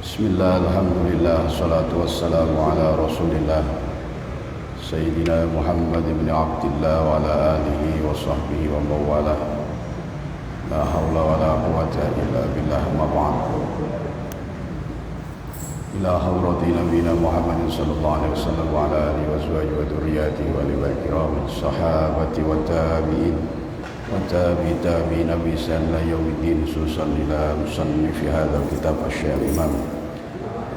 Bismillah, alhamdulillah, salatu wassalamu ala rasulillah Sayyidina Muhammad ibn Abdillah wa ala alihi wa sahbihi wa mawalah. La hawla wa la quwata illa billah, ma ba'd. Ila hadrati nabiyina Muhammadin sallallahu alaihi wasallam wa ala alihi wa azwajihi wa dhurriyyatihi wa liwal kiram sahabati wa tabi'in wa tabi'in bisan la yaumiddin, khususan ila musannif fi hadzal kitab asy-syekh Imam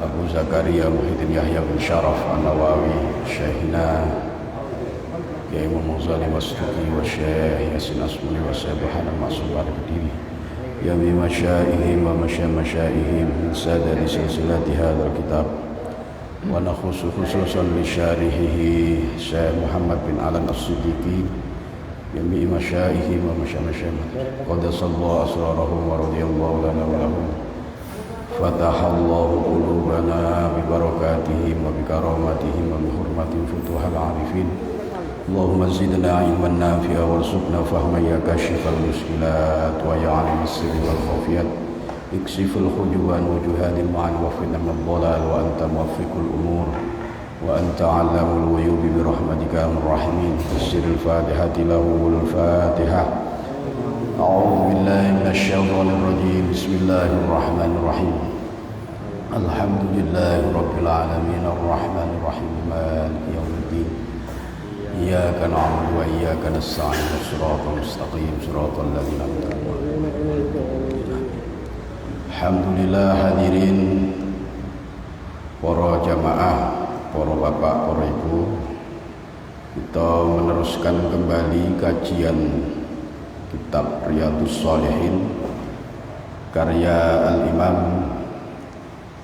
Abu Zakaria Muhyiddin Yahya bin Syaraf An-Nawawi, Syekhina Kiai Muhammad Zalim As-Tuki wa Syekh Yasin Asmuni wa Syekh Burhan Al-Ma'sum Al-Qadiri ya bi masyaihim wa masyaihim min sadari silsilati hadzal kitab wa nakhusu khususan li syarihihi Syekh Muhammad bin Alan As-Siddiqi jami masyaihim wa masyaihim qadasallahu asrarahum wa radiyallahu lana wa lahum fatahallahu qulubana bi barakatihim wa bi karamatihim wa bi hurmati futuhal arifin. Allahumma zidna ilman nafi'a warzuqna fahman ya kashifal muskilat wa ya alim as-sirri wal khafiyat iksiful khujuban wujuhadil ma'an wa fidna mad-dhalal wa anta muwaffiqul umur wa anta 'allamul ghuyub bi rahmatika ar-rahimin. Sirrul fatihati lahu wal fatihah. A'udzu billahi minasyaitonir rajim. Bismillahir rahim. Alhamdulillahi rabbil alamin arrahmanir rahim maliki yaumiddin. Iyyaka na'budu wa iyyaka nasta'in shiratal mustaqim shiratal ladzina an'amta 'alaihim. Alhamdulillah, hadirin para jamaah, para bapak, para ibu, kita meneruskan kembali kajian kitab Riyadhus Shalihin karya Al-Imam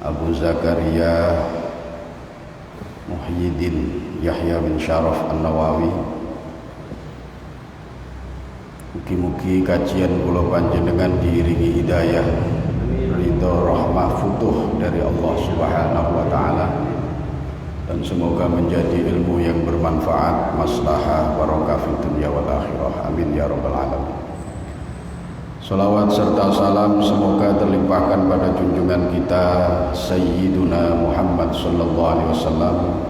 Abu Zakaria Muhyiddin Yahya bin Syaraf An-Nawawi. Mugi-mugi kajian kula panjenengan diiringi hidayah, ridho, rahmah, futuh dari Allah Subhanahu wa taala, dan semoga menjadi ilmu yang bermanfaat, maslahah, barokah fid dunya wal akhirah. Amin ya rabbal alamin. Salawat serta salam semoga terlimpahkan pada junjungan kita Sayyiduna Muhammad sallallahu alaihi wasallam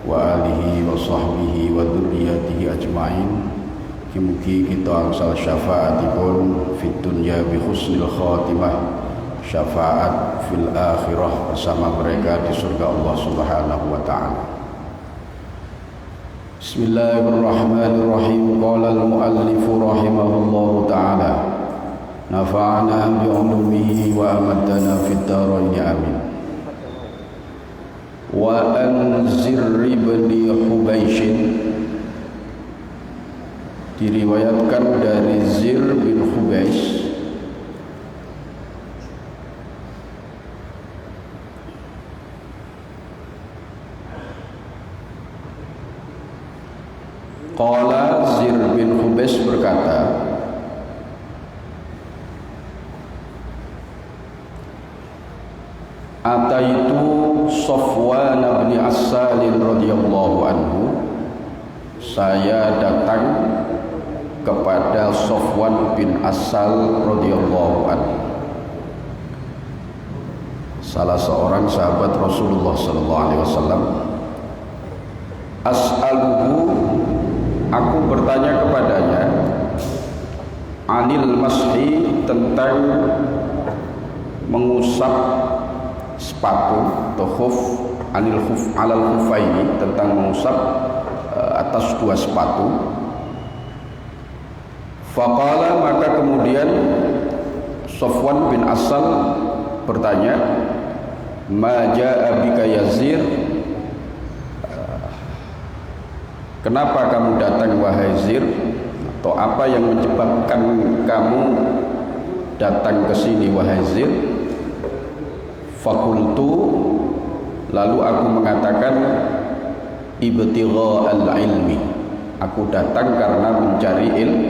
wa alihi wa sahbihi wa dzurriyyatihi ajmain. Mugi kita angsal syafaatipun fid dunya bi husnil khatimah, syafaat fil akhirah bersama mereka di surga Allah Subhanahu wa taala. Bismillahirrahmanirrahim. Qala al-muallif rahimahullahu taala, nafa'ana bi 'ulumihi wa amaddana fid dharain amin. Wa anzir ibni Hubaisy, diriwayatkan dari Zir bin Hubaisy qala, Zir bin Hubaisy berkata, ataitu Safwan bin Assal radhiyallahu anhu, saya datang kepada Safwan bin Assal radhiyallahu anhu, salah seorang sahabat Rasulullah sallallahu alaihi wasallam. As'aluhu, aku bertanya kepadanya, anil mashi, tentang mengusap sepatu atau khuf, anil khuf alal khufaini, tentang mengusap atas dua sepatu. Faqala, maka kemudian Safwan bin Assal bertanya, ma jaa bika ya Zir, kenapa kamu datang wahai Zir, atau apa yang menyebabkan kamu datang ke sini wahai Zir? Fakultu, lalu aku mengatakan, ibtigha al-ilmi, aku datang karena mencari ilmu.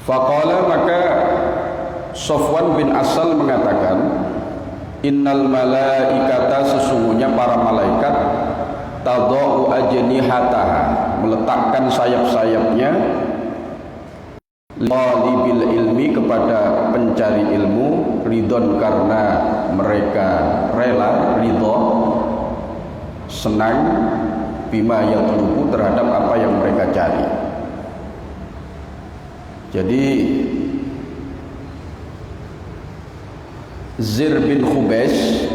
Faqala, maka Safwan bin Assal mengatakan, innal malaikata, sesungguhnya para malaikat, tadau ajnihataha, meletakkan sayap-sayapnya Talibil ilmi, kepada pencari ilmu, ridon karena mereka rela, ridho, senang, bima yatlubu, terhadap apa yang mereka cari. Jadi Zir bin Khubais,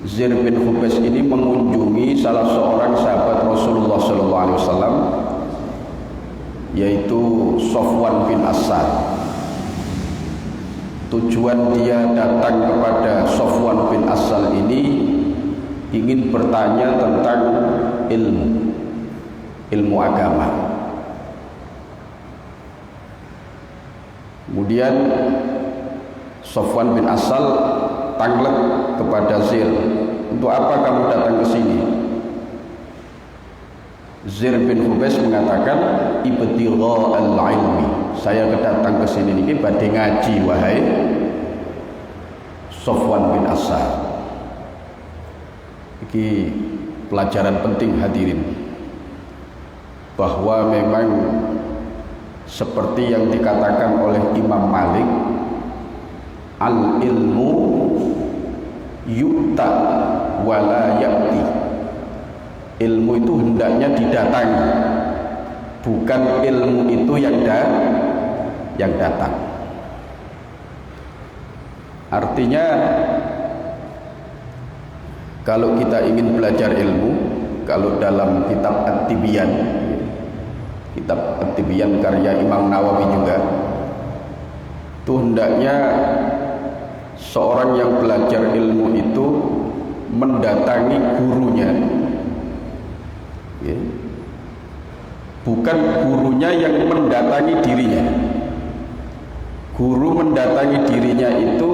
Zir bin Khubais ini mengunjungi salah seorang sahabat Rasulullah SAW, yaitu Sofwan bin Asad. Tujuan dia datang kepada Sofwan bin Asad ini ingin bertanya tentang ilmu agama. Kemudian Sofwan bin Asal tanglek kepada Zir, untuk apa kamu datang ke sini? Zir bin Khubais mengatakan, ibtigha al-ilmi, saya kedatang ke sini niki badhe ngaji wahai Sofwan bin Asal. Iki pelajaran penting hadirin, bahwa memang seperti yang dikatakan oleh Imam Malik, al ilmu yu'ta wala ya'ti. Ilmu itu hendaknya didatangi, bukan ilmu itu yang datang. Artinya kalau kita ingin belajar ilmu, kalau dalam kitab At-Tibyan, kitab At-Tibyan karya Imam Nawawi juga, itu hendaknya seorang yang belajar ilmu itu mendatangi gurunya, bukan gurunya yang mendatangi dirinya. Guru mendatangi dirinya itu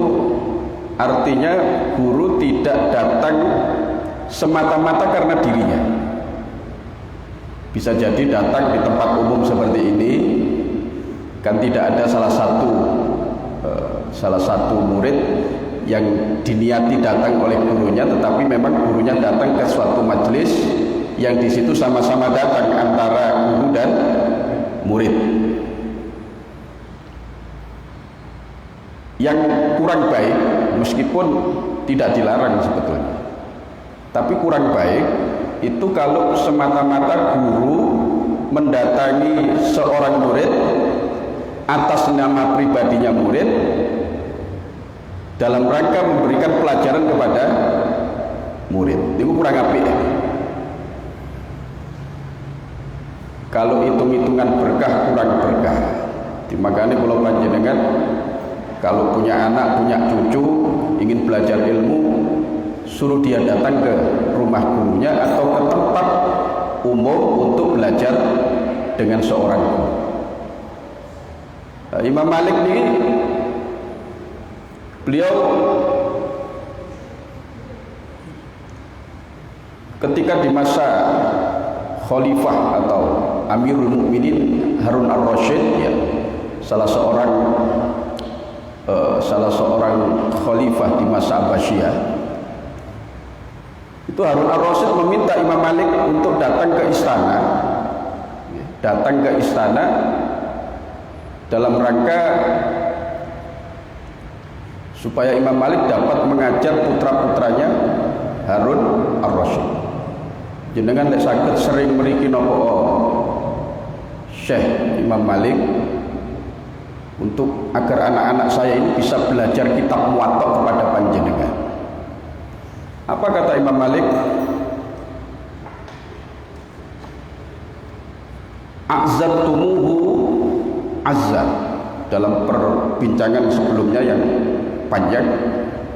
artinya guru tidak datang semata-mata karena dirinya. Bisa jadi datang di tempat umum seperti ini, kan tidak ada salah satu murid yang diniati datang oleh gurunya, tetapi memang gurunya datang ke suatu majelis yang di situ sama-sama datang antara guru dan murid. Yang kurang baik, meskipun tidak dilarang sebetulnya, tapi kurang baik itu kalau semata-mata guru mendatangi seorang murid atas nama pribadinya murid dalam rangka memberikan pelajaran kepada murid. Itu kurang apik. Kalau hitung-hitungan berkah, kurang berkah. Makanya kalau panjenengan kalau punya anak, punya cucu, ingin belajar ilmu, suruh dia datang ke rumah gurunya atau ke tempat umum untuk belajar dengan seorang guru. Imam Malik ini, beliau ketika di masa Khalifah atau Amirul Mukminin Harun al-Rasyid, ya, salah seorang khalifah di masa Abbasiyah, itu Harun al-Rasyid meminta Imam Malik untuk datang ke istana dalam rangka supaya Imam Malik dapat mengajar putra-putranya Harun al-Rasyid. Jenengan lek saged sering mriki napa Syekh Imam Malik untuk agar anak-anak saya ini bisa belajar kitab Muwatta kepada panjenengan. Apa kata Imam Malik? Azzartumuhu azza. Dalam perbincangan sebelumnya yang panjang,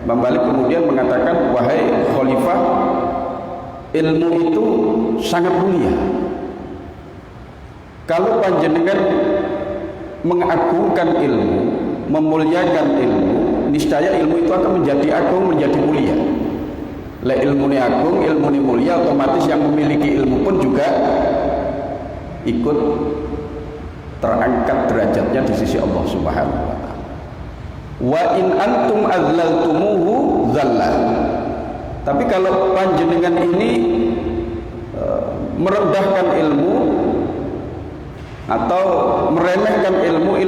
Imam Malik kemudian mengatakan, wahai khalifah, ilmu itu sangat mulia. Kalau panjenengan mengagungkan ilmu, memuliakan ilmu, niscaya ilmu itu akan menjadi agung, menjadi mulia. Lek ilmu ini agung, ilmu ini mulia, otomatis yang memiliki ilmu pun juga ikut terangkat derajatnya di sisi Allah Subhanahu wa taala. Wa in antum adzlaltumuhu dzalla. Tapi kalau panjenengan ini merendahkan ilmu, atau meremehkan ilmu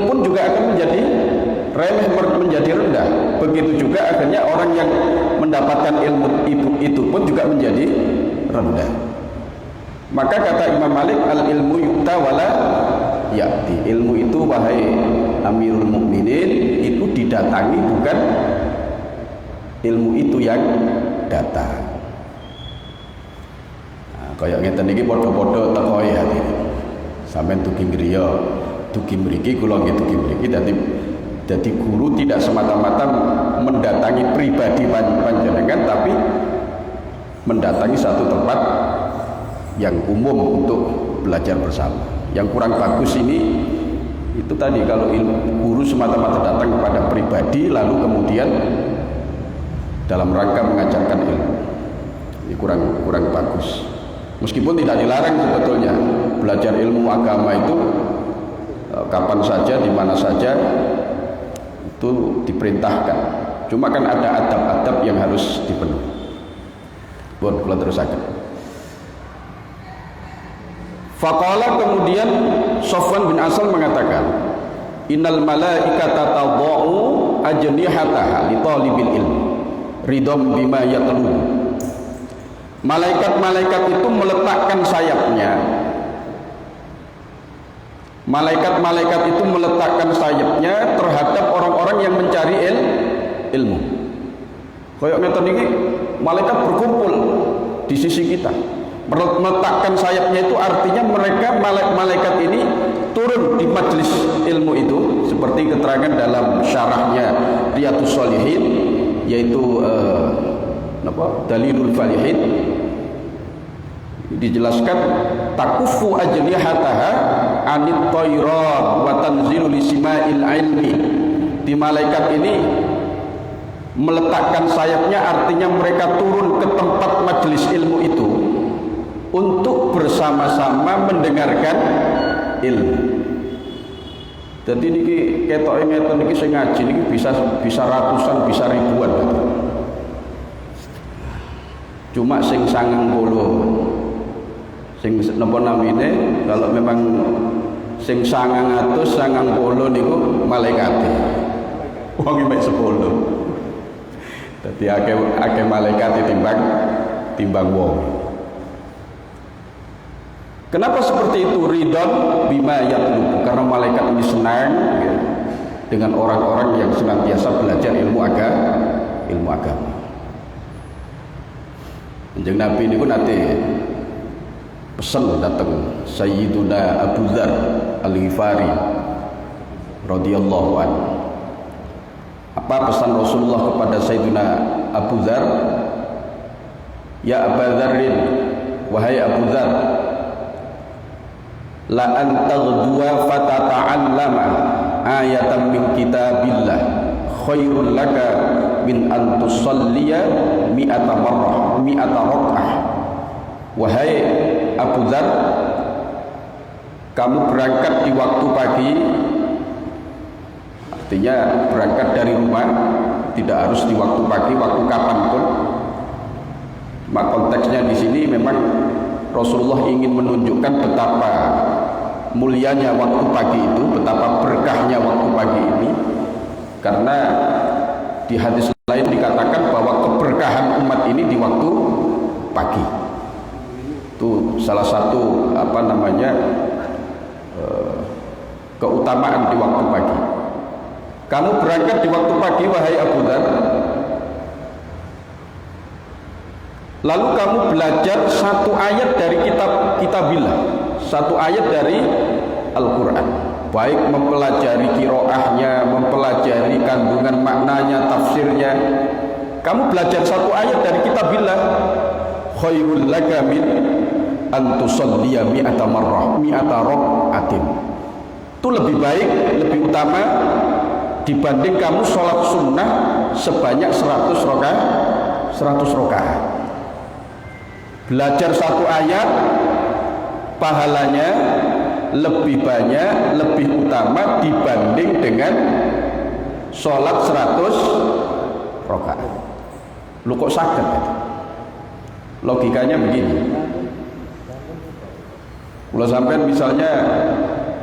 pun juga akan menjadi remeh, menjadi rendah. Begitu juga akhirnya orang yang mendapatkan ilmu itu pun juga menjadi rendah. Maka kata Imam Malik, al ilmu yukta wala ya'ti. Ilmu itu wahai Amirul Mukminin itu didatangi, bukan ilmu itu yang datang. Nah, kayak ngeten iki padha-padha teko hati. Sampeyan tuki griya, tuki mriki, kula nggih tuki mriki, dadi guru tidak semata-mata mendatangi pribadi panjenengan, tapi mendatangi satu tempat yang umum untuk belajar bersama. Yang kurang bagus ini itu tadi, kalau guru semata-mata datang kepada pribadi lalu kemudian dalam rangka mengajarkan ilmu, ini kurang bagus. Meskipun tidak dilarang sebetulnya belajar ilmu agama itu kapan saja, di mana saja itu diperintahkan. Cuma kan ada adab-adab yang harus dipenuhi. Buat kula terusaken. Faqala, kemudian Sofwan bin Asal mengatakan, innal malaikata tadau ajnihataha li talibil ilmi ridham bima yatlu. Malaikat-malaikat itu meletakkan sayapnya. Malaikat-malaikat itu meletakkan sayapnya terhadap orang-orang yang mencari ilmu. Kayak ngeten iki, malaikat berkumpul di sisi kita. Meletakkan sayapnya itu artinya mereka, malaikat ini turun di majelis ilmu itu, seperti keterangan dalam syarahnya Riyadhus Shalihin, yaitu Dalilul Falihin, dijelaskan takufu ajnihataha anit thayran wa tanzilu li sima'il ilmi. Di malaikat ini meletakkan sayapnya artinya mereka turun ke tempat majelis ilmu itu untuk bersama-sama mendengarkan ilmu. Jadi niki ketoke ngeten niki sing ngaji niki bisa ratusan, bisa ribuan. Cuma sing 90 sing napa namine, kalau memang sing 990 niku malaikate. Wong mek 10. Dadi akeh malaikat timbang wong. Kenapa seperti itu? Ridon bima yatlubu, karena malaikat ini senang ya, dengan orang-orang yang senantiasa belajar ilmu agama. Kanjeng Nabi ini pun nanti pesan datang Sayyiduna Abu Dzar Al-Ghifari radhiyallahu anhu. Apa pesan Rasulullah kepada Sayyiduna Abu Dzar? Ya Abu Dzarrin, wahai Abu Dzar, la an taghduwa fatata'allama ayatan min kitabillah khairul laka min an tusalliya mi'ata rak'ah. Wahai Abu Dzar, kamu berangkat di waktu pagi, artinya berangkat dari rumah, tidak harus di waktu pagi, waktu kapanpun. Maka konteksnya di sini memang Rasulullah ingin menunjukkan betapa mulianya waktu pagi itu, betapa berkahnya waktu pagi ini, karena di hadis lain dikatakan bahwa keberkahan umat ini di waktu pagi. Itu salah satu keutamaan di waktu pagi. Kamu berangkat di waktu pagi, wahai Abu Dzar, lalu kamu belajar satu ayat dari kitabillah, satu ayat dari Al-Quran, baik mempelajari qiraahnya, mempelajari kandungan maknanya, tafsirnya. Kamu belajar satu ayat dari kitabillah, khairul laka min an tusalliya mi'ata rak'atin. Itu lebih baik, lebih utama dibanding kamu sholat sunnah sebanyak 100 rakaat. Belajar satu ayat pahalanya lebih banyak, lebih utama dibanding dengan sholat 100 rakaat. Lu kok sakit? Logikanya begini. Kalau sampai misalnya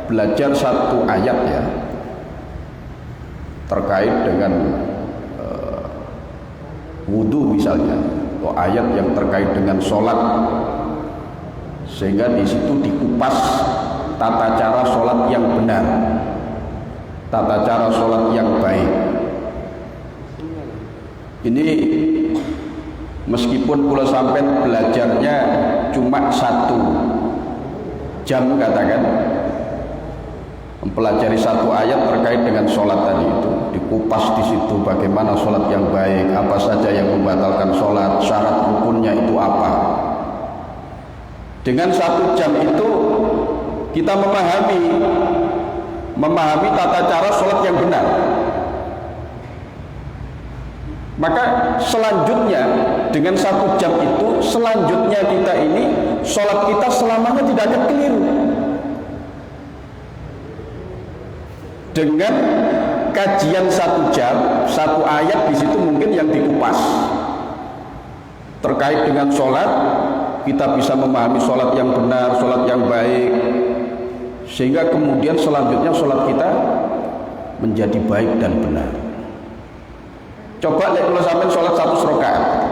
belajar satu ayat ya terkait dengan wudhu misalnya, atau ayat yang terkait dengan sholat, sehingga di situ dikupas tata cara sholat yang benar, tata cara sholat yang baik. Ini meskipun kalau sampai belajarnya cuma 1 jam katakan, mempelajari 1 ayat terkait dengan sholat tadi itu, dikupas di situ bagaimana sholat yang baik, apa saja yang membatalkan sholat, syarat rukunnya itu apa. Dengan 1 jam itu kita memahami tata cara sholat yang benar. Maka selanjutnya dengan 1 jam itu, selanjutnya kita ini sholat kita selamanya tidak akan keliru. Dengan kajian 1 jam, 1 ayat di situ mungkin yang dikupas terkait dengan sholat, kita bisa memahami sholat yang benar, sholat yang baik, sehingga kemudian selanjutnya sholat kita menjadi baik dan benar. Coba lihat kalau sampai sholat 1 rakaat,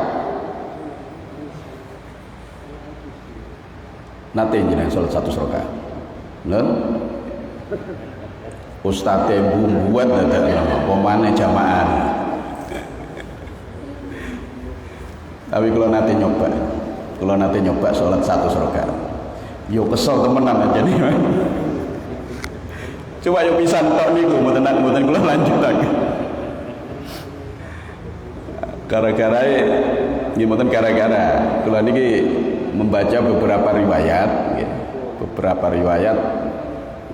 nanti jenengan sholat 1 rakaat, Ustadz buat ada pemane jamaah. Tapi kalau nanti nyoba sholat 1 rakaat, yo kesel temenan aja nih. Coba yo pisan tok niku mboten kula lanjut lagi. Gara-gara kula niki membaca beberapa riwayat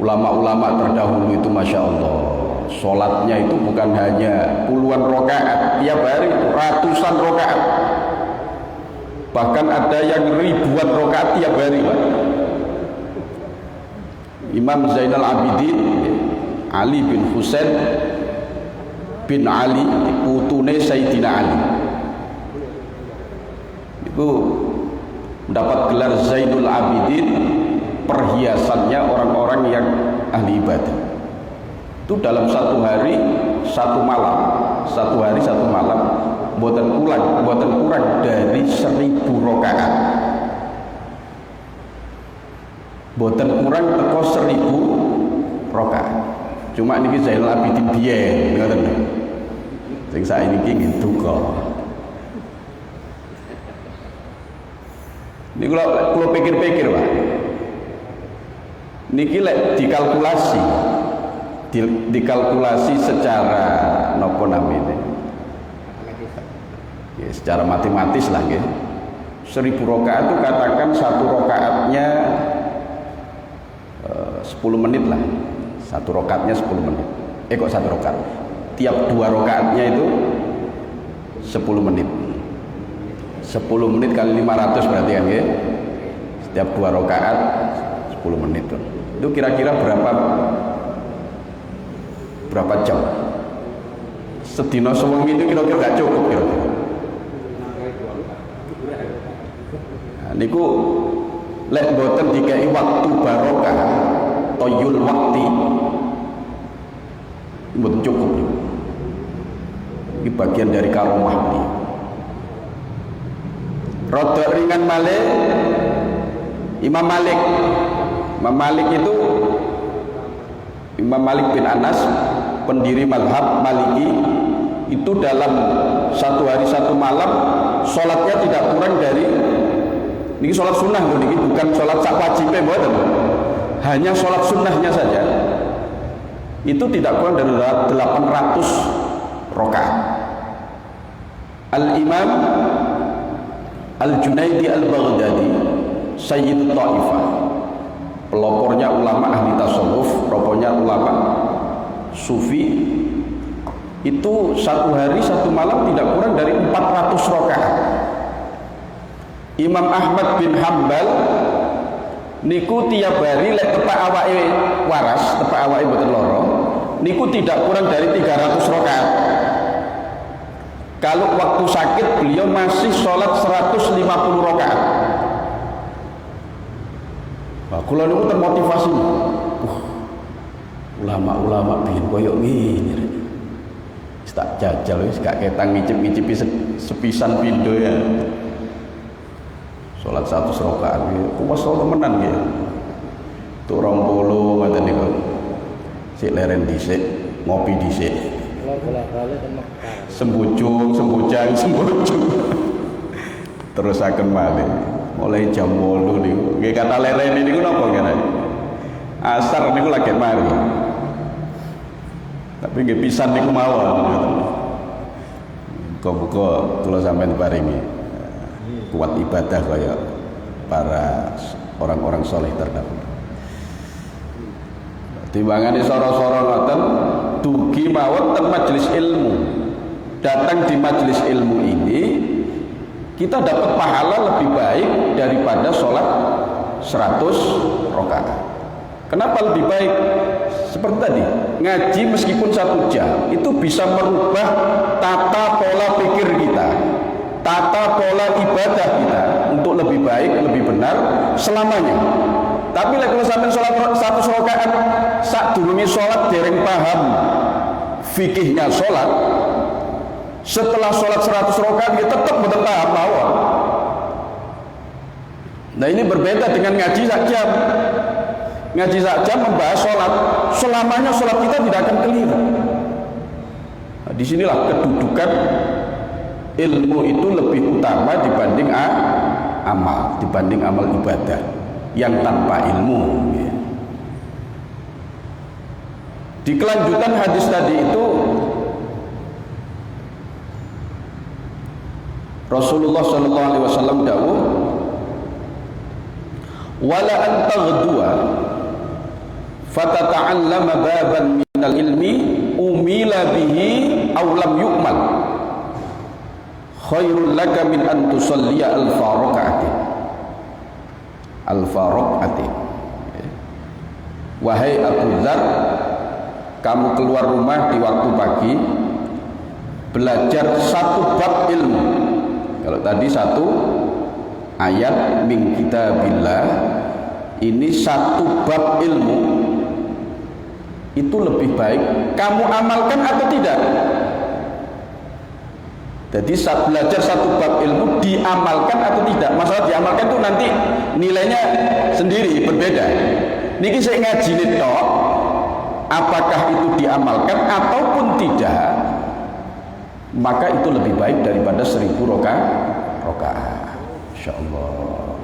ulama-ulama terdahulu itu, masya Allah, sholatnya itu bukan hanya puluhan rakaat tiap hari, ratusan rakaat, bahkan ada yang ribuan rakaat tiap hari, Pak. Imam Zainal Abidin Ali bin Husain bin Ali, putune Sayyidina Ali, itu mendapat gelar Zainul Abidin, perhiasannya orang-orang yang ahli ibadah. Itu dalam 1 hari 1 malam, buatan kurang dari 1000 rakaat, buatan kurang teko 1000 rakaat. Cuma niki Zainal Abidin biyen, ngoten. Sing saiki nggih duka. Niku kula pikir-pikir, Pak. Niki lek dikalkulasi secara napa namanya, ya, secara matematis lah nggih. 1000 rakaat itu katakan 1 rakaatnya 10 menit lah. 1 rakaatnya 10 menit. Kok 1 rakaat? Tiap 2 rakaatnya itu 10 menit. 10 menit kali 500 berarti kan nggih. Setiap 2 rakaat 10 menit tuh. Itu kira-kira berapa jam? Sedina sewengi itu kira-kira gak cukup kira-kira. Nah, niku lek boten dikai waktu barokah, toyul waktu, boten cukup. Ini bagian dari karomah beliau. Rada ringan malih Imam Malik bin Anas, pendiri mazhab Maliki, itu dalam 1 hari 1 malam sholatnya tidak kurang dari, ini sholat sunnah loh, ini bukan sholat sak wajibnya mboten, hanya sholat sunnahnya saja itu tidak kurang dari 800 rakaat. Al-Imam Al-Junaidi Al-Baghdadi, Sayyid Ta'ifah, pelopornya ulama ahli tasawuf, pelopornya ulama sufi, itu 1 hari 1 malam tidak kurang dari 400 rakaat. Imam Ahmad bin Hambal niku tiap hari lek tepak awake waras, tepak awake mboten lara, niku tidak kurang dari 300 rakaat. Kalau waktu sakit beliau masih sholat 150 rakaat. Kula niku termotivasi. Ulama-ulama biyen koyo ngene. Wis tak jajal wis gak ketang ngicip-ngicipi sepisan pindho ya. Salat 100 rakaat kuwas temenan nggih. Tuk 20 ngoten niku. Sik leren dhisik, ngopi dhisik. Sembujung. Terusaken malih. Mulai jam 8 niku. Nggih kata leren niku napa kira? Asar niku lagi mari. Tapi nggih pisan niku mawon. Muga-muga kula sampeyan paringi kuat ibadah kaya para orang-orang soleh terdahulu. Timbangane sora-sora ngoten dugi mawon teng majelis ilmu. Datang di majelis ilmu ini kita dapat pahala lebih baik daripada sholat 100 rakaat. Kenapa lebih baik? Seperti tadi, ngaji meskipun 1 jam itu bisa merubah tata pola pikir kita, tata pola ibadah kita untuk lebih baik, lebih benar selamanya. Tapi kalau sampai sholat 100 rakaat sak durunge sholat dereng paham fikihnya sholat, setelah sholat 100 rakaat dia tetap betul paham mawon. Nah ini berbeda dengan ngaji sak jam. Ngaji sak jam membahas sholat, selamanya sholat kita tidak akan keliru. Nah, disinilah kedudukan ilmu itu lebih utama dibanding amal, dibanding amal ibadah yang tanpa ilmu. Di kelanjutan hadis tadi itu Rasulullah sallallahu alaihi wasallam dawuh, "Wala an taghdua fatata'allama baban minal ilmi umila bihi aw lam yu'mal khairul laka min an tusalliya al-faraqati." Wahai Abu Dzar, kamu keluar rumah di waktu pagi, belajar 1 bab ilmu. Kalau tadi 1 ayat min kitabillah, ini 1 bab ilmu, itu lebih baik kamu amalkan atau tidak. Jadi belajar 1 bab ilmu diamalkan atau tidak. Masalah diamalkan itu nanti nilainya sendiri berbeda. Niki saya ngaji tok, apakah itu diamalkan ataupun tidak, maka itu lebih baik daripada 1000 rakaat. Insyaallah.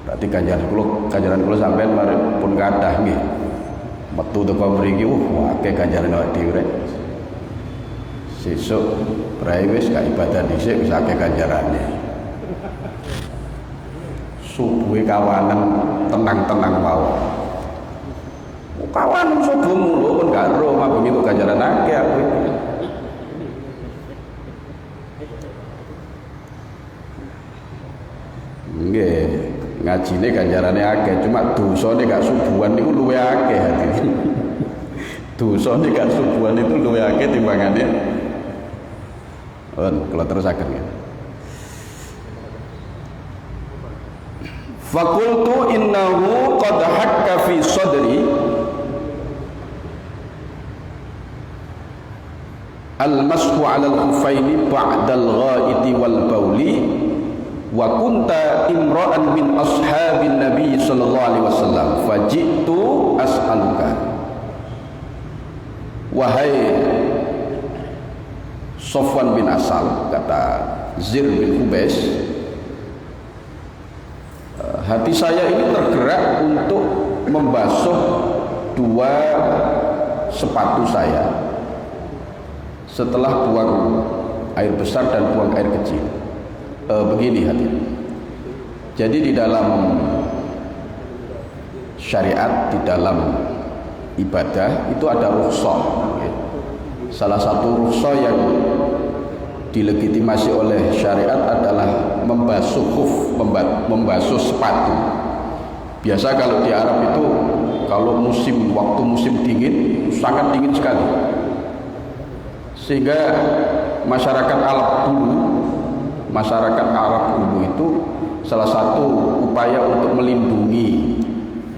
Berarti ganjaran kula sampean mari pun kathah nggih. Metu teko mriki akeh ganjaran awake dhewe rek. Sesuk prae wis gak ibadah dhisik wis akeh ganjarane. Subuhe kawanan tenang-tenang mawon. Kawan subuh mulu pun gak ro mabung itu ganjaran akeh aku. Nggih, ngajine ganjarane akeh, cuma dosane gak subuhan niku luwih akeh hati. Dosane gak subuhan itu luwih akeh timbangane. Kalau terusaken ya. Fakultu innahu qad hakka fi sadri al-mashu 'ala al-khuffaini ba'da al-gha'iti wal bauli wa kunta imra'an min ashabin nabi sallallahu alaihi wasallam faji'tu as'aluka. Wahai Sofwan bin Asal, kata Zir bin Hubais, hati saya ini tergerak untuk membasuh 2 sepatu saya setelah buang air besar dan buang air kecil. Begini hati. Jadi di dalam syariat, di dalam ibadah itu ada rukhsah. Salah satu rukhsah yang dilegitimasi oleh syariat adalah membasuh khuf, membasuh sepatu. Biasa kalau di Arab itu kalau waktu musim dingin sangat dingin sekali, sehingga masyarakat Arab dulu itu salah satu upaya untuk melindungi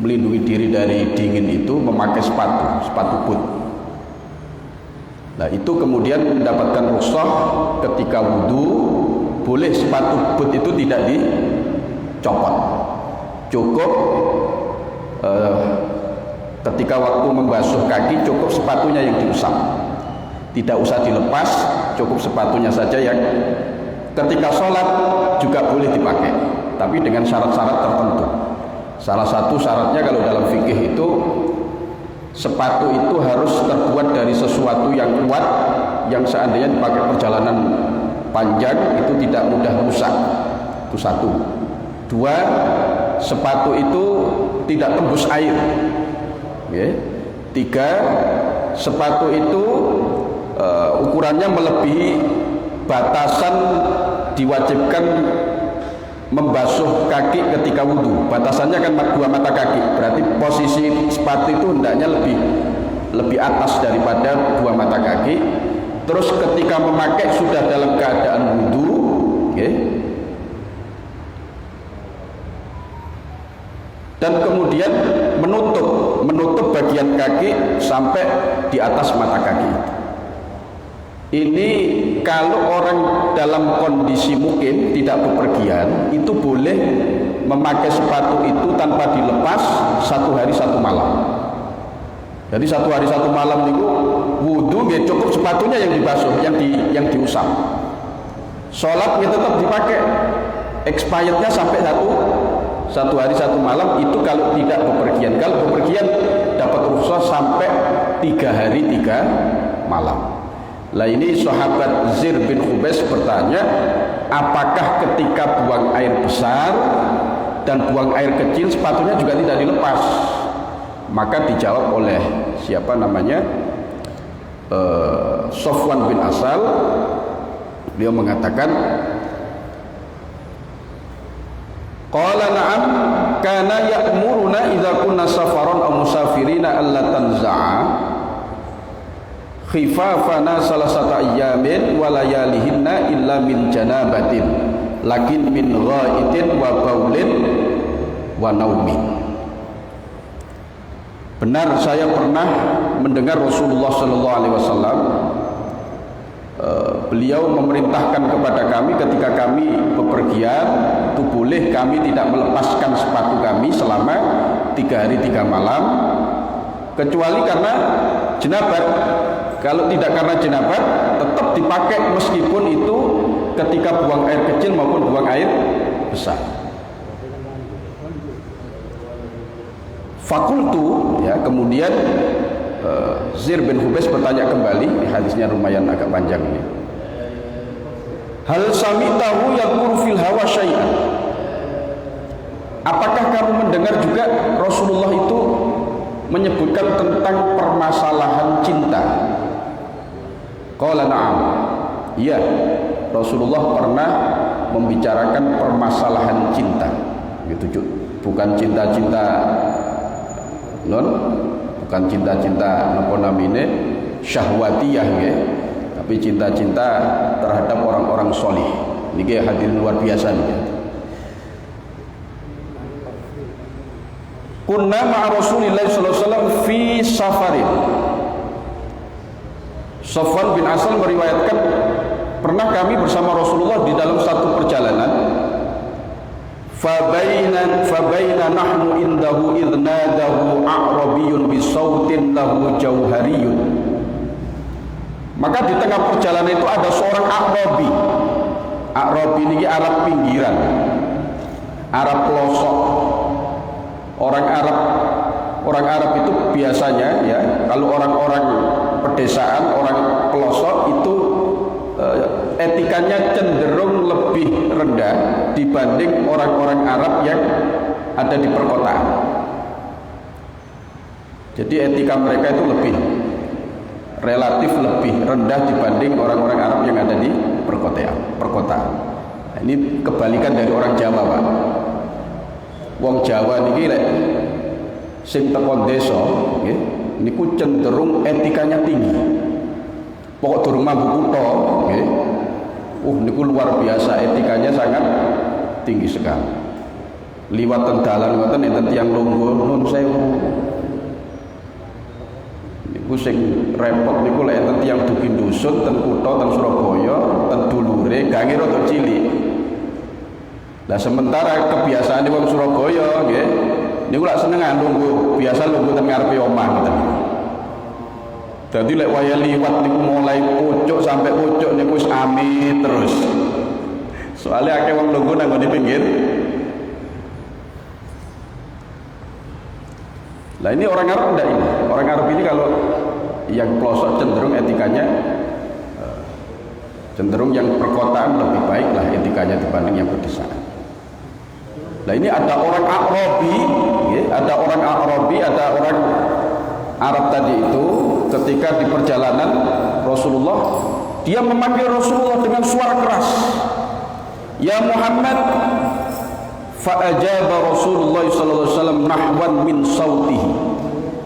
melindungi diri dari dingin itu memakai sepatu boot. Nah itu kemudian mendapatkan rukhsah ketika wudhu, boleh sepatu boot itu tidak dicopot, cukup ketika waktu membasuh kaki cukup sepatunya yang diusap, tidak usah dilepas, cukup sepatunya saja yang ketika sholat juga boleh dipakai, tapi dengan syarat-syarat tertentu. Salah satu syaratnya kalau dalam fikih itu sepatu itu harus terbuat dari sesuatu yang kuat, yang seandainya dipakai perjalanan panjang itu tidak mudah rusak. Itu satu. Dua, sepatu itu tidak tembus air. Okay. Tiga, sepatu itu ukurannya melebihi batasan diwajibkan membasuh kaki ketika wudhu. Batasannya kan 2 mata kaki, berarti posisi sepatu itu hendaknya lebih atas daripada 2 mata kaki. Terus ketika memakai sudah dalam keadaan wudhu, okay. Dan kemudian menutup bagian kaki sampai di atas mata kaki. Ini kalau orang dalam kondisi mungkin tidak bepergian itu boleh memakai sepatu itu tanpa dilepas 1 hari 1 malam. Jadi 1 hari 1 malam itu wudhu ya cukup sepatunya yang dibasuh, yang diusap. Sholat ya tetap dipakai, expirednya sampai 1 hari 1 malam itu kalau tidak bepergian. Kalau bepergian dapat rukhsah sampai 3 hari 3 malam. Lah ini sahabat Zir bin Khubais bertanya, apakah ketika buang air besar dan buang air kecil sepatunya juga tidak dilepas? Maka dijawab oleh siapa namanya, Sofwan bin Asal. Beliau mengatakan, qala na'am kana ya'muruna idza kunna safaran aw musafirina alla tanza'a khifafana salasata ayyamin wa layalihinna illa min janabatin lakin min ghaitin wa baulin wa naumin. Benar saya pernah mendengar Rasulullah sallallahu alaihi wasallam beliau memerintahkan kepada kami ketika kami bepergian itu boleh kami tidak melepaskan sepatu kami selama 3 hari 3 malam kecuali karena jenabat. Kalau tidak karena jenabat tetap dipakai meskipun itu ketika buang air kecil maupun buang air besar. Fakultu ya, kemudian Zir bin Khubais bertanya kembali, hadisnya lumayan agak panjang ini. Hal samitahu yaqulu fil hawa syai'an. Apakah kamu mendengar juga Rasulullah itu menyebutkan tentang permasalahan cinta? Qala na'am. Iya, Rasulullah pernah membicarakan permasalahan cinta. Gitu, bukan cinta-cinta bukan cinta-cinta napa namine syahwatiyah ya, tapi cinta-cinta terhadap orang-orang solih. Niki hadirin luar biasa nih. Kunna ma'a Rasulillah sallallahu alaihi wasallam fi safarin. Sofwan bin Asal meriwayatkan pernah kami bersama Rasulullah di dalam satu perjalanan. Fabaina nahnu indahu idnadahu a'rabiyun bisautin lahu jauhariyun. Maka di tengah perjalanan itu ada seorang A'rabi. A'rabi ini Arab pinggiran, Arab pelosok. Orang Arab itu biasanya ya, kalau orang-orang pedesaan, orang pelosok itu etikanya cenderung lebih rendah dibanding orang-orang Arab yang ada di perkotaan. Jadi etika mereka itu relatif lebih rendah dibanding orang-orang Arab yang ada di perkotaan. Nah, ini kebalikan dari orang Jawa, Pak. Wong Jawa niki lek sing teko desa nggih niku cenderung etikanya tinggi. Pokok durung mambu kutha nggih. Niku luar biasa, etikanya sangat tinggi sekali. liwat teng dalan ngoten enten tiyang lungguh nun sewu. Niku sing repot niku lek enten tiyang dugi dusun ten kutha ten Surabaya ten dulure gange rada cilik. Lah sementara kebiasaane wong Surabaya nggih niku lak senengan lungguh, biasa lungguh ten ngarepe omah ngoten. Dadi lek waya liwat niku mulai pucuk sampai pucuk niku wis amit terus. Soalnya akeh wong lungguh nang ngene pinggir. Lah ini orang Arab enggak ini. Orang Arab ini kalau yang pelosok cenderung etikanya cenderung yang perkotaan lebih baik lah etikanya dibanding yang pedesaan. Nah ini ada orang Arabi, ya, ada orang Arabi, ada orang Arab tadi itu ketika di perjalanan Rasulullah, dia memanggil Rasulullah dengan suara keras, "Ya Muhammad." Fa'ajaba Rasulullah sallallahu alaihi wasallam nahwan min sautihi,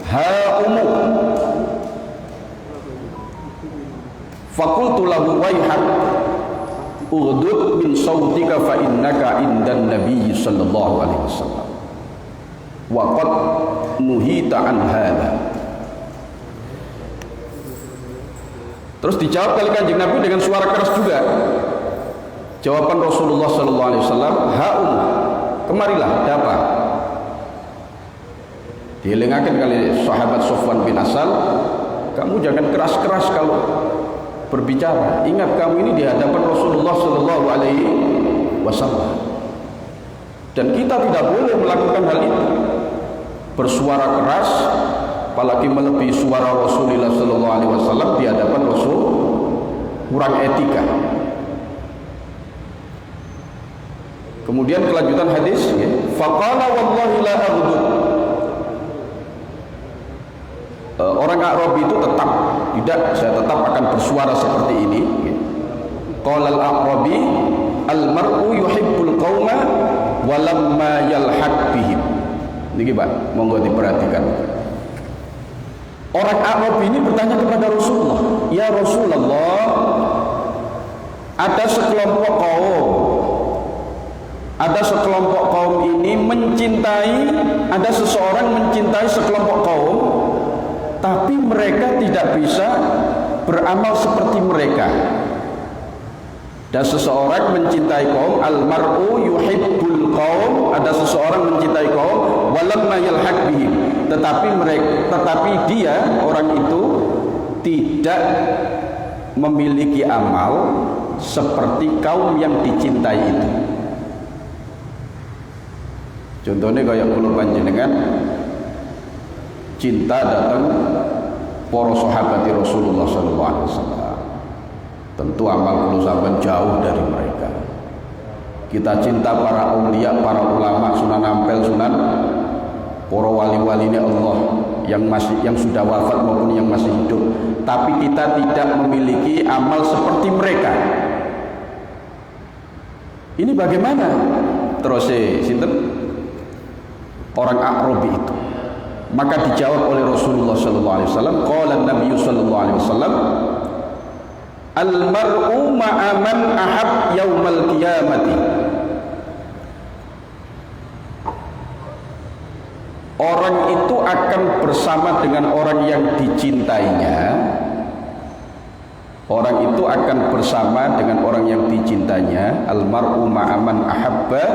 "Ha umu." Faqultu lahu wayhak ughdud min sautika fa innaka indan nabiy sallallahu alaihi wasallam wa qad nuhita an hadha. Terus dijawab kali Kanjeng Nabi dengan suara keras juga. Jawaban Rasulullah sallallahu alaihi wasallam, "Ha kemarilah, ada apa?" Dielingaken kali sahabat Sofwan bin Asal, "Kamu jangan keras-keras kalau berbicara. Ingat kamu ini di hadapan Rasulullah sallallahu alaihi wasallam. Dan kita tidak boleh melakukan hal itu. Bersuara keras, apalagi melebihi suara Rasulullah sallallahu alaihi wasallam di hadapan Rasul, kurang etika." Kemudian kelanjutan hadis, faqala wallahi la aghdud. Orang Arabi itu tetap tidak, saya tetap akan bersuara seperti ini. Qala al-Arabi al-mar'u yuhibbul qauma wa lamma yalhaq bihim. Niki Pak, monggo diperhatikan. Orang Arabi ini bertanya kepada Rasulullah, "Ya Rasulullah, ada sekelompok kaum ini mencintai, ada seseorang mencintai sekelompok kaum, tapi mereka tidak bisa beramal seperti mereka." Dan seseorang mencintai kaum, al-mar'u yuhibbul qaum, ada seseorang mencintai kaum, walamma yalhaq bihim, tetapi dia orang itu tidak memiliki amal seperti kaum yang dicintai itu. Contohnya kayak kula panjenengan cinta datang para sahabat Rasulullah sallallahu alaihi wasallam. Tentu amal kula sampean jauh dari mereka. Kita cinta para aulia, para ulama, sunan ampel, sunan para wali-wali Allah yang sudah wafat maupun yang masih hidup, tapi kita tidak memiliki amal seperti mereka. Ini bagaimana? Terus sinten? Orang Arabi itu. Maka dijawab oleh Rasulullah sallallahu alaihi wasallam, qala an-nabiy sallallahu alaihi wasallam, "Al-mar'u ma'a man ahab yaumal qiyamati." Orang itu akan bersama dengan orang yang dicintainya. Orang itu akan bersama dengan orang yang dicintainya. Al-mar'u ma'a man ahabba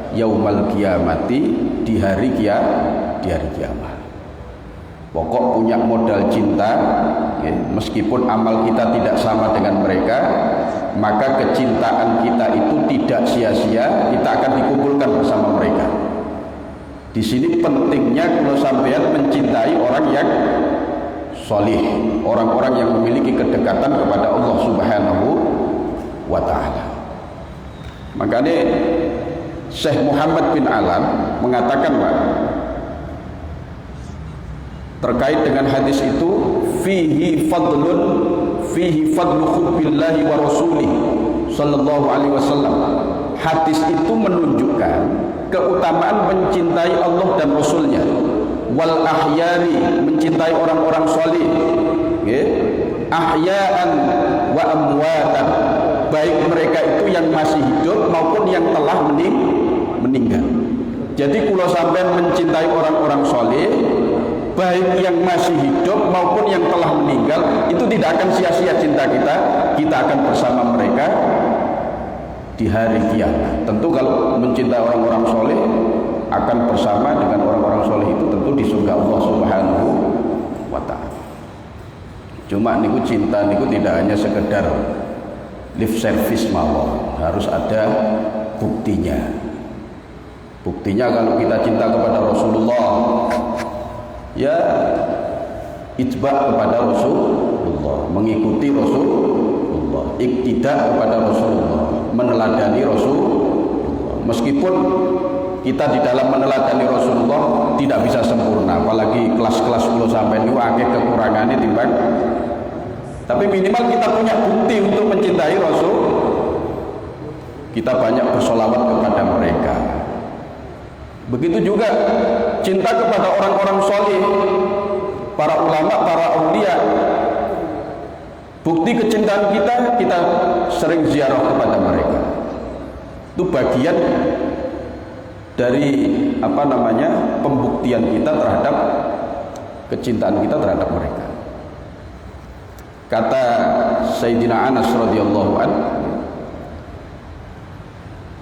yaumal qiyamati, di hari kiamat. Pokok punya modal cinta, ya, meskipun amal kita tidak sama dengan mereka, maka kecintaan kita itu tidak sia-sia, kita akan dikumpulkan bersama mereka. Di sini pentingnya kalau sampean mencintai orang yang solih, orang-orang yang memiliki kedekatan kepada Allah Subhanahu wa Ta'ala. Makanya Syekh Muhammad bin Alam mengatakan, Pak, terkait dengan hadis itu, fihi fadlu hubbillahi wa rasulih sallallahu alaihi wasallam. Hadis itu menunjukkan keutamaan mencintai Allah dan Rasulnya, wal ahyari, mencintai orang-orang salih, ahyaan wa amwatan, baik mereka itu yang masih hidup maupun yang telah meninggal. Jadi kula sampean mencintai orang-orang soleh, baik yang masih hidup maupun yang telah meninggal, itu tidak akan sia-sia cinta kita. Kita akan bersama mereka di hari kiamat. Tentu kalau mencintai orang-orang soleh akan bersama dengan orang-orang soleh itu tentu di surga Allah Subhanahu wa ta'ala. Cuma niku cinta niku tidak hanya sekedar lip service mawon, harus ada buktinya. Buktinya kalau kita cinta kepada Rasulullah, ya itba kepada Rasulullah, mengikuti Rasulullah, iktidak kepada Rasulullah, meneladani Rasulullah. Meskipun kita di dalam meneladani Rasulullah tidak bisa sempurna, apalagi kelas-kelas 10 sampai ini akeh kekurangannya timbang. Tapi minimal kita punya bukti untuk mencintai Rasul. Kita banyak bersolawat kepada mereka. Begitu juga cinta kepada orang-orang soleh, para ulama, para aulia. Bukti kecintaan kita sering ziarah kepada mereka. Itu bagian dari pembuktian kita terhadap kecintaan kita terhadap mereka. Kata Sayyidina Anas radhiyallahu an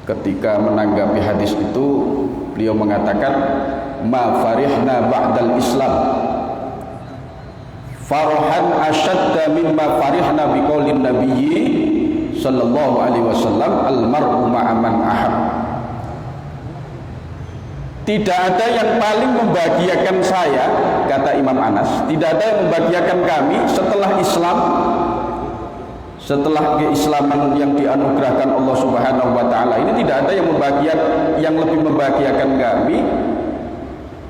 ketika menanggapi hadis itu, beliau mengatakan, ma farihna ba'dal Islam farahan ashadda mimma farihna biqaulin nabiyyi sallallahu alaihi wasallam al mar'u ma'a man ahab. Tidak ada yang paling membahagiakan saya, kata Imam Anas, tidak ada yang membahagiakan kami setelah Islam, setelah keislaman yang dianugerahkan Allah Subhanahu wa taala ini, tidak ada yang lebih membahagiakan kami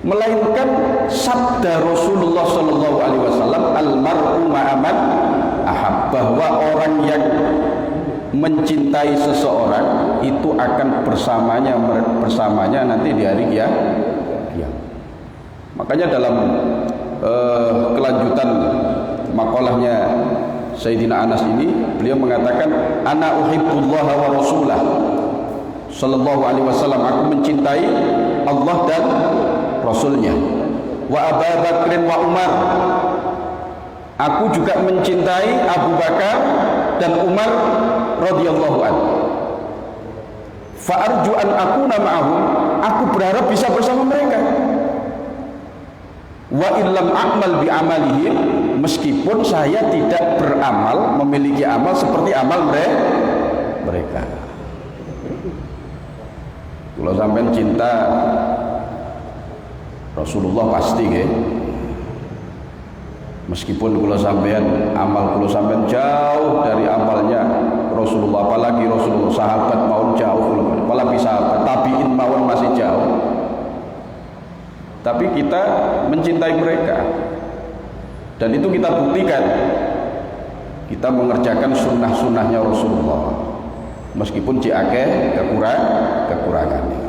melainkan sabda Rasulullah sallallahu alaihi wasallam, al mar'u ma'a man ahab, bahwa orang yang mencintai seseorang itu akan bersamanya nanti di hari kiamat. Makanya dalam kelanjutan makalahnya Sayyidina Anas ini, beliau mengatakan, ana uhibbullaha wa rasulah sallallahu alaihi wasallam, aku mencintai Allah dan Rasulnya, wa Abu Bakrin wa Umar, aku juga mencintai Abu Bakar dan Umar radhiyallahu anhu. Fa arju an akuna ma'ahum, aku berharap bisa bersama mereka. Wa illam a'mal bi amalihim, meskipun saya tidak beramal, memiliki amal seperti amal mereka. Kalau sampean cinta Rasulullah pasti nggih. Meskipun kula sampean amal kula sampean jauh dari amalnya Rasulullah, apalagi Rasulullah, sahabat mawon jauh, apalagi sahabat tabiin mawon masih jauh. Tapi kita mencintai mereka, dan itu kita buktikan. Kita mengerjakan sunnah-sunnahnya Rasulullah, meskipun akeh kekurangannya.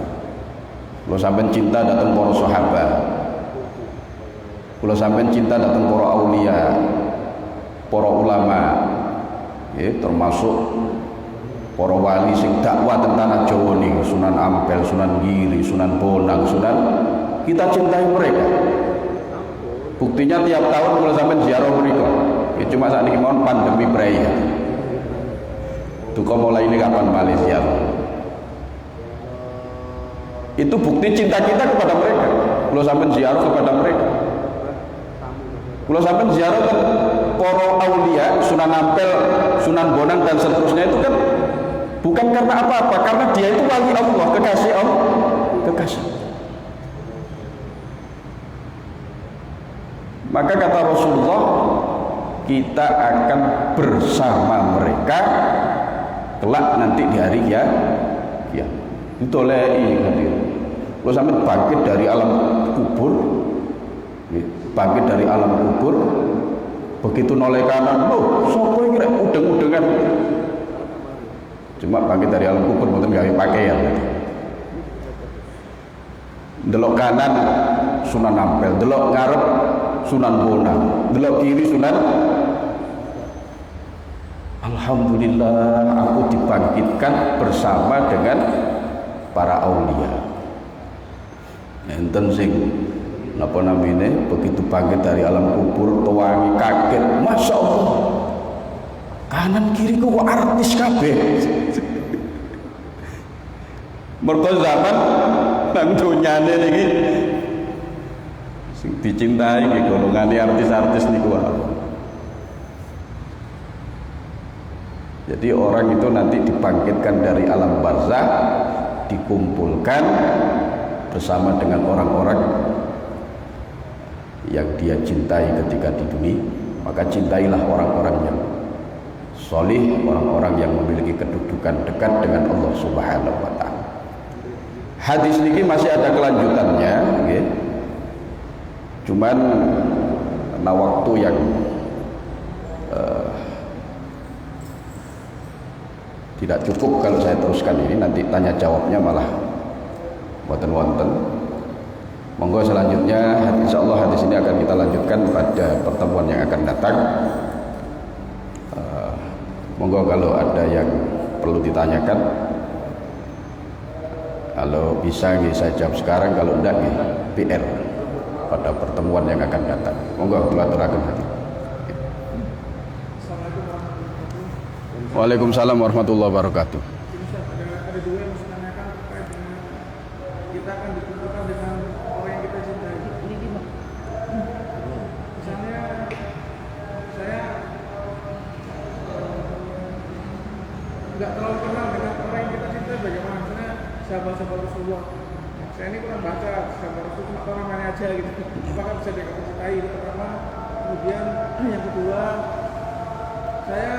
Kalau sampean cinta datang para sahabat, kalau sampean cinta datang para aulia, para ulama, ya, termasuk para wali sing dakwah teng tanah Jawa nih, Sunan Ampel, Sunan Giri, Sunan Bonang, kita cintai mereka. Buktinya tiap tahun kalau sampean ziarah mereka, ya cuma saat ini mohon pandemi beraya. Duka mulai ini kapan Malaysia? Itu bukti cinta kita kepada mereka. Kalau sampean ziarah kepada mereka, kalau sampean ziarah kan para aulia, Sunan Ampel, Sunan Bonang dan seterusnya, itu kan bukan karena apa-apa, karena dia itu wali Allah, kekasih Allah, kekasih. Maka kata Rasulullah, kita akan bersama mereka kelak nanti di hari kiamat. Ditolei hadir. Kalau sampai bangkit dari alam kubur, begitu noleh kanan, sopo iki rek udeng-udengan. Cuma bangkit dari alam kubur mboten gawe pakaian. Delok kanan Sunan Ampel, delok ngarep Sunan Bonang, delok kiri Sunan. Alhamdulillah, aku dibangkitkan bersama dengan para aulia. enten sing napa namine begitu bangkit dari alam kubur tuwangi kaget, Masya Allah kanan kiri kok artis kabeh. Mergo zaman nang donyane niki sing dicintai nggih golongane artis-artis niku wae. Jadi orang itu nanti dibangkitkan dari alam barzakh, dikumpulkan bersama dengan orang-orang yang dia cintai ketika di dunia. Maka cintailah orang-orang yang solih, orang-orang yang memiliki kedudukan dekat dengan Allah Subhanahu wa Ta'ala. Hadis ini masih ada kelanjutannya, okay? Cuman karena waktu yang tidak cukup kalau saya teruskan ini, nanti tanya jawabnya malah wonten-wonten. Monggo selanjutnya insyaallah hadis ini akan kita lanjutkan pada pertemuan yang akan datang. Monggo kalau ada yang perlu ditanyakan, kalau bisa saya jawab sekarang, kalau enggak PR pada pertemuan yang akan datang. Monggo kula aturaken hati. Waalaikumsalam warahmatullahi wabarakatuh. Ada dua yang saya tanyakan terkait dengan kita akan dikumpulkan dengan orang yang kita cintai. Misalnya saya nggak terlalu kenal dengan orang yang kita cintai, bagaimana? Misalnya sahabat-sahabat Rasulullah. Saya ini kurang baca sahabat Rasul, cuma orang mana aja gitu. Apakah bisa dicintai? Itu pertama. Kemudian yang kedua, saya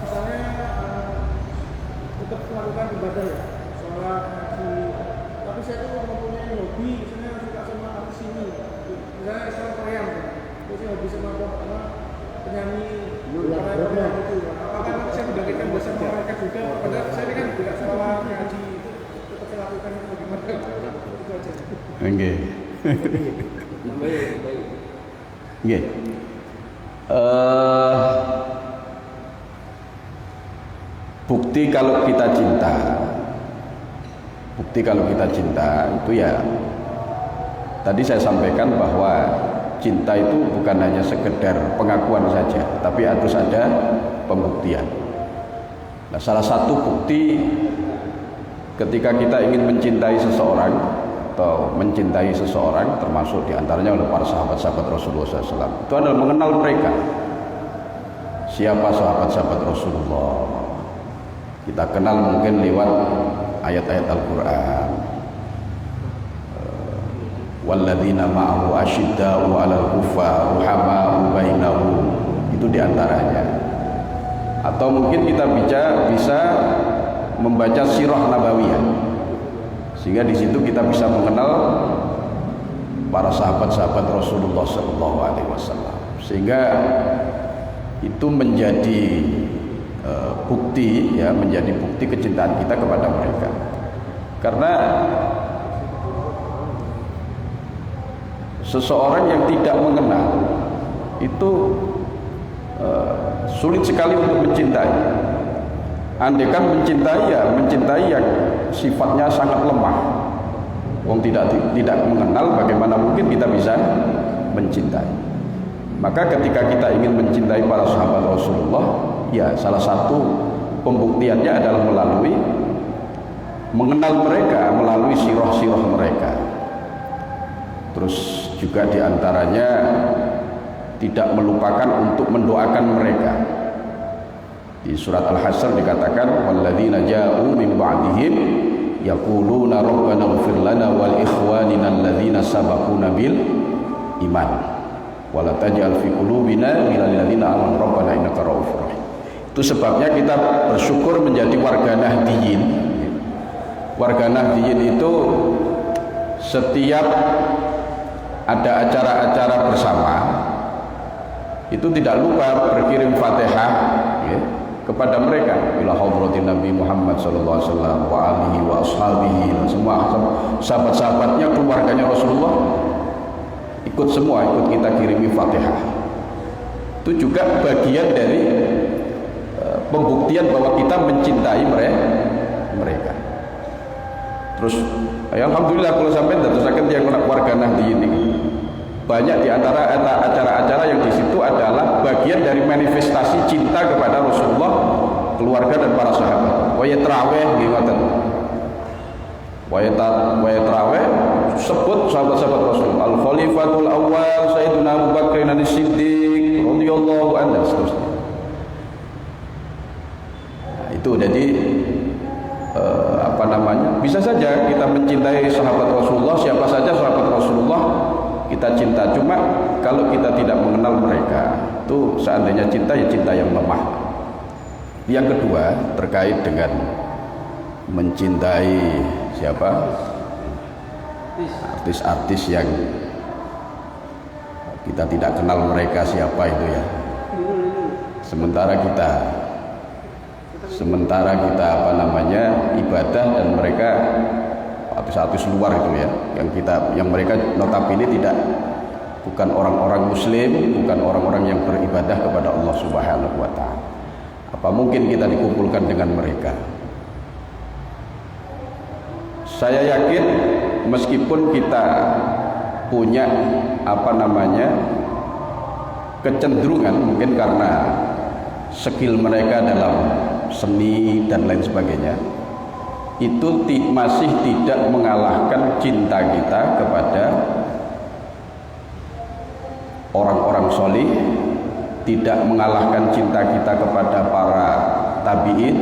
misalnya tetap melakukan ibadah ya, sholat, ngaji, tapi saya tuh mempunyai hobi, misalnya suka sama artis ini, misalnya Islam Korea, terus saya hobi sama penyanyi Korea itu. Apakah nanti saya dibangkitkan bersama mereka juga? Padahal saya ini kan tidak sholat, ngaji, tetap saya lakukan itu bagaimana? Itu aja. Oke. Oke. Bukti kalau kita cinta itu ya tadi saya sampaikan bahwa cinta itu bukan hanya sekedar pengakuan saja, tapi harus ada pembuktian. Nah, salah satu bukti ketika kita ingin mencintai seseorang atau mencintai seseorang, termasuk diantaranya oleh para sahabat-sahabat Rasulullah SAW, itu adalah mengenal mereka. Siapa sahabat-sahabat Rasulullah? Kita kenal mungkin lewat ayat-ayat Al-Quran. Walladzina ma'ahu asyidda'u 'alal kuffar ruhama'u bainahum, itu diantaranya. Atau mungkin kita bisa membaca sirah nabawiyah, sehingga di situ kita bisa mengenal para sahabat-sahabat Rasulullah SAW, sehingga itu menjadi bukti ya, menjadi bukti kecintaan kita kepada mereka. Karena seseorang yang tidak mengenal itu sulit sekali untuk mencintai. Andaikan mencintai yang sifatnya sangat lemah, wong tidak mengenal, bagaimana mungkin kita bisa mencintai? Maka ketika kita ingin mencintai para sahabat Rasulullah, ya salah satu pembuktiannya adalah melalui mengenal mereka, melalui sirah-sirah mereka. Terus juga diantaranya tidak melupakan untuk mendoakan mereka. Di surat Al-Hasyr dikatakan walladzina ja'u min ba'dihim yaquluna rabbana ighfir lana wal ikhwanina alladzina sabaquna bil iman wala taj'al fi qulubina minal ladzina amanu rabbana innaka ra'ufur rahim. Itu sebabnya kita bersyukur menjadi warga Nahdiyin. Warga Nahdiyin itu setiap ada acara-acara bersama itu tidak lupa berkirim Fatihah ya, kepada mereka ila hadratin Nabi Muhammad sallallahu alaihi wasallam wa alihi wa ashabihi, dan semua sahabat-sahabatnya, keluarganya Rasulullah ikut kita kirimi Fatihah. Itu juga bagian dari pembuktian bahwa kita mencintai mereka. Terus ya alhamdulillah kalau sampai dadosaken tiyang warga Nahdliyin ini. Banyak di antara acara-acara yang di situ adalah bagian dari manifestasi cinta kepada Rasulullah, keluarga dan para sahabat. Waya traweh nggih ngoten. Waya traweh sebut sahabat-sahabat Rasul. Al-Khalifatul Awwal Sayyidina Abu Bakar As-Siddiq radhiyallahu anhu seterusnya. Nah, itu jadi bisa saja kita mencintai sahabat Rasulullah, siapa saja sahabat Rasulullah kita cinta. Cuma kalau kita tidak mengenal mereka, itu seandainya cinta ya cinta yang lemah. Yang kedua terkait dengan mencintai siapa artis-artis yang kita tidak kenal mereka siapa itu ya. Sementara kita ibadah dan mereka artis-artis luar itu ya, yang mereka notabene bukan orang-orang muslim, bukan orang-orang yang beribadah kepada Allah Subhanahu wa taala. Apa mungkin kita dikumpulkan dengan mereka? Saya yakin meskipun kita punya kecenderungan mungkin karena skill mereka dalam seni dan lain sebagainya, itu masih tidak mengalahkan cinta kita kepada orang-orang solih, tidak mengalahkan cinta kita kepada para tabi'in,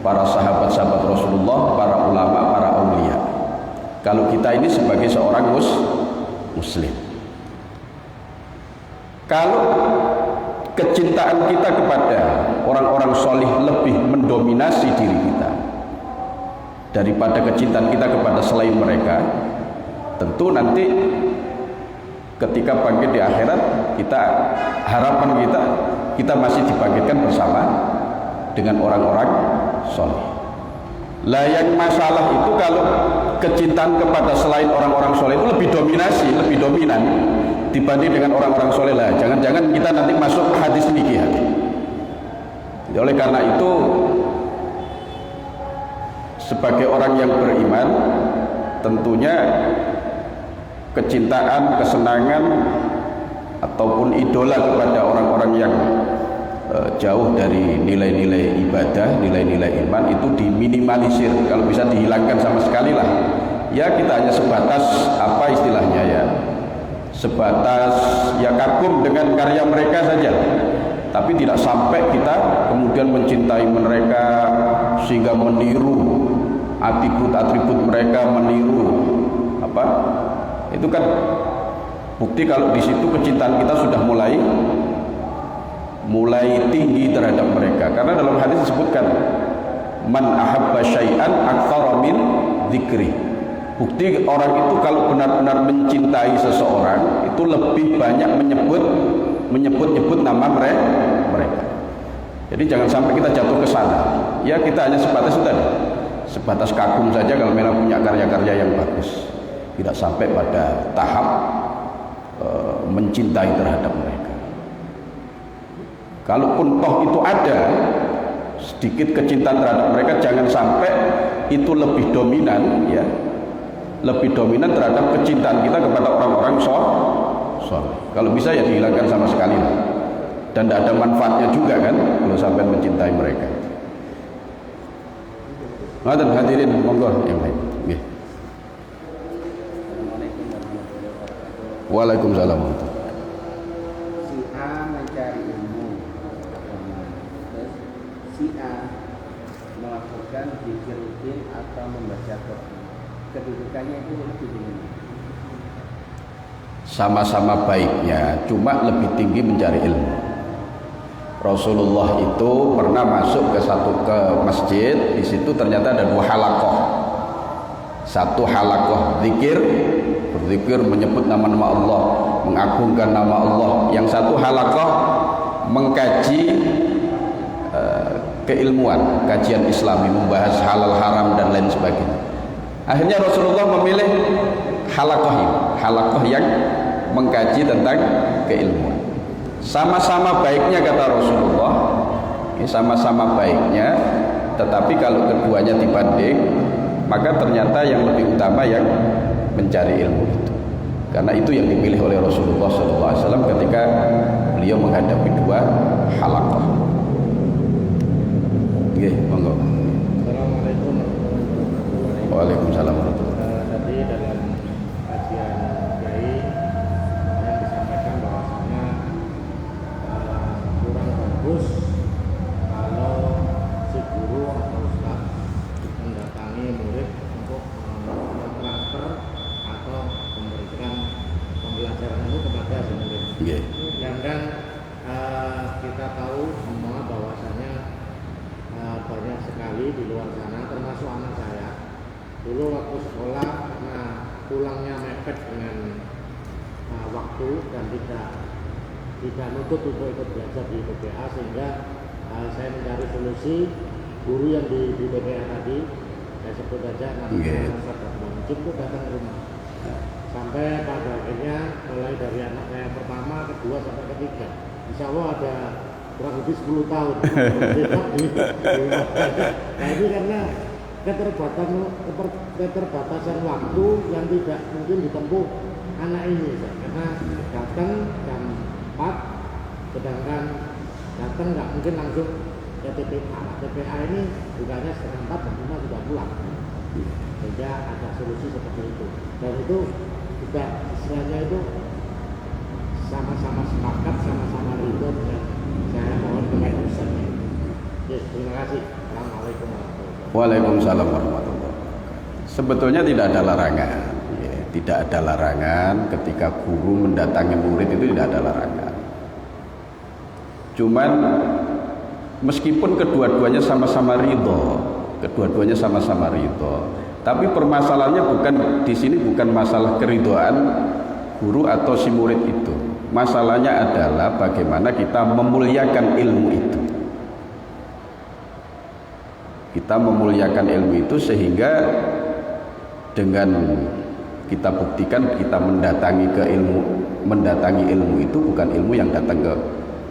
para sahabat-sahabat Rasulullah, para ulama, para aulia. Kalau kita ini sebagai seorang muslim, kalau kecintaan kita kepada orang-orang solih lebih mendominasi diri kita daripada kecintaan kita kepada selain mereka, tentu nanti ketika bangkit di akhirat, harapan kita masih dibangkitkan bersama dengan orang-orang soleh. Lah yang masalah itu kalau kecintaan kepada selain orang-orang soleh itu lebih dominan dibanding dengan orang-orang soleh lah. Jangan-jangan kita nanti masuk hadis niki hati. Oleh karena itu, sebagai orang yang beriman, tentunya kecintaan, kesenangan ataupun idola kepada orang-orang yang jauh dari nilai-nilai ibadah, nilai-nilai iman itu diminimalisir. Kalau bisa dihilangkan sama sekali lah. Ya kita hanya sebatas sebatas kagum dengan karya mereka saja. Tapi tidak sampai kita kemudian mencintai mereka sehingga meniru atribut-atribut mereka, meniru itu kan bukti kalau di situ kecintaan kita sudah mulai tinggi terhadap mereka. Karena dalam hadis disebutkan man ahabba syai'an aktsara min dzikri. Bukti orang itu kalau benar-benar mencintai seseorang itu lebih banyak menyebut nama mereka. Jadi jangan sampai kita jatuh ke sana. Ya kita hanya sebatas kagum saja kalau memang punya karya-karya yang bagus. Tidak sampai pada tahap mencintai terhadap mereka. Kalaupun toh itu ada sedikit kecintaan terhadap mereka, jangan sampai itu lebih dominan terhadap kecintaan kita kepada orang-orang soleh. Kalau bisa ya dihilangkan sama sekali lah. Dan tidak ada manfaatnya juga kan kalau sampai mencintai mereka. Ngaten hadirin monggo yang lain. Nggih. Waalaikumsalam. Si A mencari ilmu, si A melakukan zikir rutin atau membaca Quran. Kedudukannya itu lebih tinggi. Sama-sama baiknya, cuma lebih tinggi mencari ilmu. Rasulullah itu pernah masuk ke masjid, di situ ternyata ada 2 halaqah. Satu halaqah zikir, berzikir menyebut nama-nama Allah, mengagungkan nama Allah. Yang satu halaqah mengkaji keilmuan, kajian Islami, membahas halal haram dan lain sebagainya. Akhirnya Rasulullah memilih halaqah yang mengkaji tentang keilmuan. Sama-sama baiknya kata Rasulullah, ini sama-sama baiknya, tetapi kalau keduanya dibanding, maka ternyata yang lebih utama yang mencari ilmu itu, karena itu yang dipilih oleh Rasulullah SAW ketika beliau menghadapi dua halaqah. Oke, monggo. Assalamualaikum. Waalaikumsalam warahmatullahi wabarakatuh. Tadi dalam kajian Kiai yang disampaikan bahwasanya kurang bagus kalau si guru atau ustaz mendatangi murid untuk mentransfer atau memberikan pembelajaran itu kepada si murid. Nggih. Dan kita tahu semua bahwasanya banyak sekali di luar sana, termasuk anak saya. Dulu waktu sekolah karena pulangnya mepet dengan waktu dan tidak nutut untuk ikut belajar di PPA, sehingga saya mencari solusi. Guru yang di PPA tadi, saya sebut aja namanya Ustaz Abdul Majid, itu datang ke rumah. Sampai pada akhirnya mulai dari anak saya yang pertama, kedua sampai ketiga, insya Allah ada kurang lebih 10 tahun di rumah. Nah ini karena keterbatasan waktu yang tidak mungkin ditempuh anak ini, karena datang jam 4, sedangkan datang nggak mungkin langsung ke TPA. TPA ini bukannya setengah 4 dan 5 sudah pulang, sehingga ada solusi seperti itu, dan itu juga istilahnya itu sama-sama sepakat, sama-sama ridho. Saya mohon kepada Ustaznya. Yes, terima kasih. Assalamualaikum warahmatullahi wabarakatuh. Waalaikumsalam warahmatullahi wabarakatuh. Sebetulnya tidak ada larangan, ya, tidak ada larangan ketika guru mendatangi murid, itu tidak ada larangan. Cuman meskipun kedua-duanya sama-sama ridho, tapi permasalahannya bukan di sini, bukan masalah keridhaan guru atau si murid itu. Masalahnya adalah bagaimana kita memuliakan ilmu itu. Kita memuliakan ilmu itu sehingga dengan kita buktikan kita mendatangi ilmu itu bukan ilmu yang datang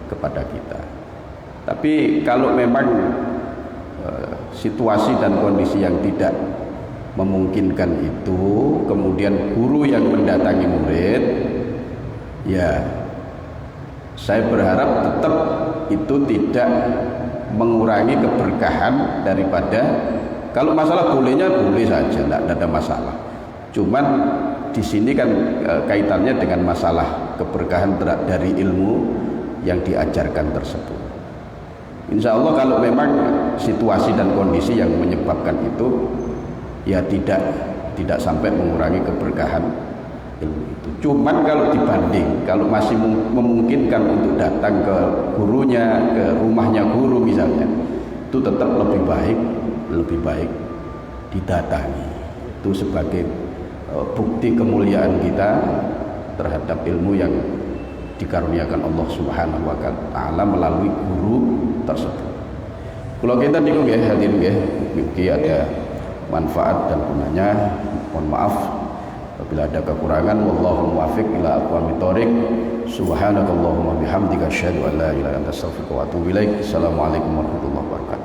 kepada kita. Tapi kalau memang situasi dan kondisi yang tidak memungkinkan itu, kemudian guru yang mendatangi murid, ya saya berharap tetap itu tidak mengurangi keberkahan daripada, kalau masalah bolehnya boleh saja, tidak ada masalah. Cuman di sini kan kaitannya dengan masalah keberkahan dari ilmu yang diajarkan tersebut. Insya Allah kalau memang situasi dan kondisi yang menyebabkan itu, ya tidak sampai mengurangi keberkahan ilmu itu. Cuman kalau dibanding, kalau masih memungkinkan untuk datang ke gurunya, ke rumahnya guru misalnya, itu tetap lebih baik didatangi. Itu sebagai bukti kemuliaan kita terhadap ilmu yang dikaruniakan Allah Subhanahu wa taala melalui guru tersebut. Kalau kita niku nggih hadirin nggih, mungkin ada manfaat dan gunanya. Mohon maaf apabila ada kekurangan. Wallahu muwaffiq ila aqwamit thoriq. Subhanakallahumma bihamdika asyhadu an la ilaha illa anta astaghfiruka wa atubu ilaik. Assalamualaikum warahmatullahi wabarakatuh.